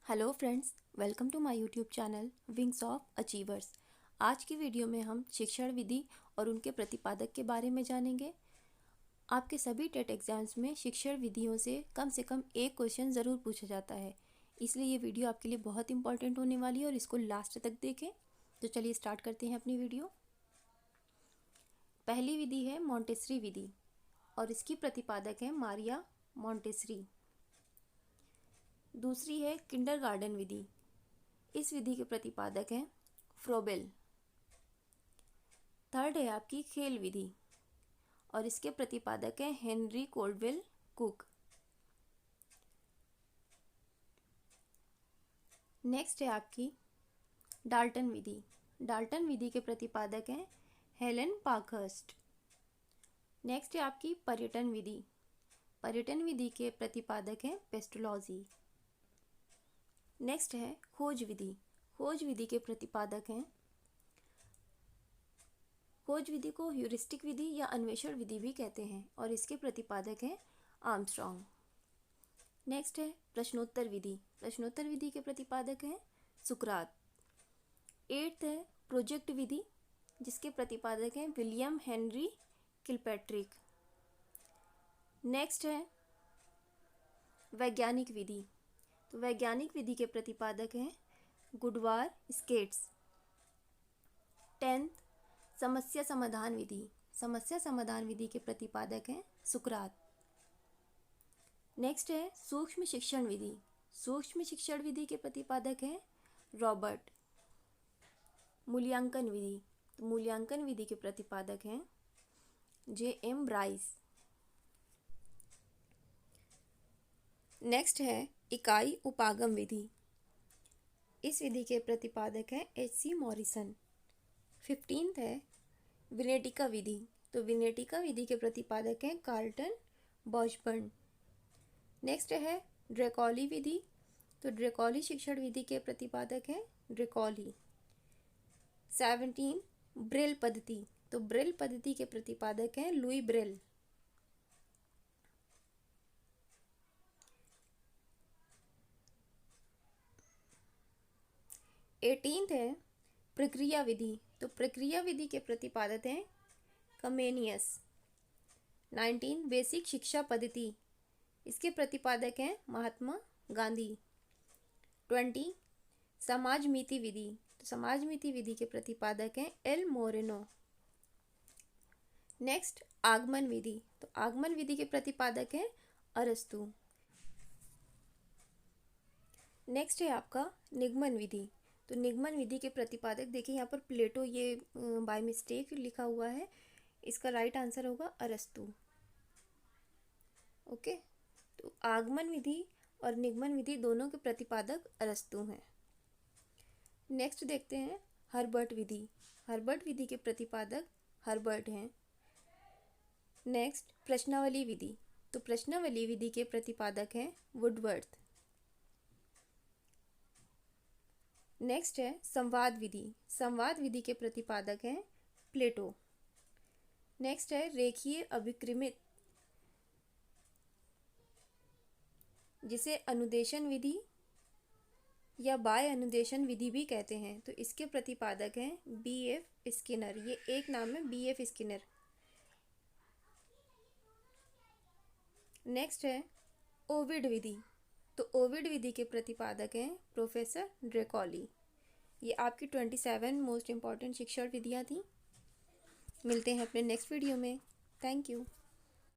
Hello friends, welcome to my YouTube channel wings of achievers. आज की video में हम शिक्षण विधि और उनके प्रतिपादक के बारे में जानेंगे। आपके सभी टेट एग्जाम्स में शिक्षण विधियों से कम एक क्वेश्चन ज़रूर पूछा जाता है, इसलिए ये वीडियो आपके लिए बहुत इंपॉर्टेंट होने वाली है और इसको लास्ट तक देखें। तो चलिए स्टार्ट करते हैं अपनी वीडियो। पहली विधि है मॉन्टेसरी विधि और इसकी प्रतिपादक है मारिया मॉन्टेसरी। दूसरी है किंडरगार्टन विधि, इस विधि के प्रतिपादक हैं फ्रोबेल। थर्ड है आपकी खेल विधि और इसके प्रतिपादक हैं हेनरी कोल्डवेल कुक। नेक्स्ट है आपकी डाल्टन विधि। डाल्टन विधि के प्रतिपादक हैं हेलन पार्कहर्स्ट। नेक्स्ट है आपकी पर्यटन विधि। पर्यटन विधि के प्रतिपादक हैं पेस्टोलॉजी। नेक्स्ट है खोज विधि। खोज विधि के प्रतिपादक हैं, खोज विधि को ह्यूरिस्टिक विधि या अन्वेषण विधि भी कहते हैं और इसके प्रतिपादक हैं आर्मस्ट्रॉन्ग। नेक्स्ट है प्रश्नोत्तर विधि। प्रश्नोत्तर विधि के प्रतिपादक हैं सुकरात। एट्थ है प्रोजेक्ट विधि, जिसके प्रतिपादक हैं विलियम हेनरी किलपैट्रिक। नेक्स्ट है वैज्ञानिक विधि। तो वैज्ञानिक विधि के प्रतिपादक हैं गुडवार स्केट्स। 10th समस्या समाधान विधि। समस्या समाधान विधि के प्रतिपादक हैं सुकरात। नेक्स्ट है सूक्ष्म शिक्षण विधि। सूक्ष्म शिक्षण विधि के प्रतिपादक हैं रॉबर्ट। मूल्यांकन विधि। तो मूल्यांकन विधि के प्रतिपादक हैं J.M. ब्राइस। नेक्स्ट है इकाई उपागम विधि। इस विधि के प्रतिपादक हैं H.C. मॉरिसन। 15th है विनेटिका विधि। तो विनेटिका विधि के प्रतिपादक हैं कार्लटन बॉशबर्न। नेक्स्ट है ड्रेकॉली विधि। तो ड्रेकॉली शिक्षण विधि के प्रतिपादक हैं ड्रेकॉली। 17 ब्रेल पद्धति। तो ब्रेल पद्धति के प्रतिपादक हैं लुई ब्रेल। एटीनथ है प्रक्रिया विधि। तो प्रक्रिया विधि के प्रतिपादक हैं कमेनियस। 19 बेसिक शिक्षा पद्धति, इसके प्रतिपादक हैं महात्मा गांधी। 20 समाज मीति विधि। तो समाज मीति विधि के प्रतिपादक हैं एल मोरेनो। नेक्स्ट आगमन विधि। तो आगमन विधि के प्रतिपादक हैं अरस्तु। नेक्स्ट है आपका निगमन विधि। तो निगमन विधि के प्रतिपादक देखिए यहाँ पर प्लेटो, ये बाय मिस्टेक लिखा हुआ है, इसका राइट आंसर होगा अरस्तु। ओके, तो आगमन विधि और निगमन विधि दोनों के प्रतिपादक अरस्तु हैं। नेक्स्ट देखते हैं हर्बर्ट विधि। हर्बर्ट विधि के प्रतिपादक हर्बर्ट हैं। नेक्स्ट प्रश्नावली विधि। तो प्रश्नावली विधि के प्रतिपादक हैं वुडवर्थ। नेक्स्ट है संवाद विधि। संवाद विधि के प्रतिपादक हैं प्लेटो। नेक्स्ट है रेखीय अभिक्रमित, जिसे अनुदेशन विधि या बाय अनुदेशन विधि भी कहते हैं। तो इसके प्रतिपादक हैं B.F. स्किनर। ये एक नाम है B.F. स्किनर। नेक्स्ट है ओविड विधि। तो ओविड विधि के प्रतिपादक हैं प्रोफेसर ड्रेकॉली। ये आपकी 27 मोस्ट इम्पॉर्टेंट शिक्षण विधियाँ थी। मिलते हैं अपने नेक्स्ट वीडियो में। Thank you.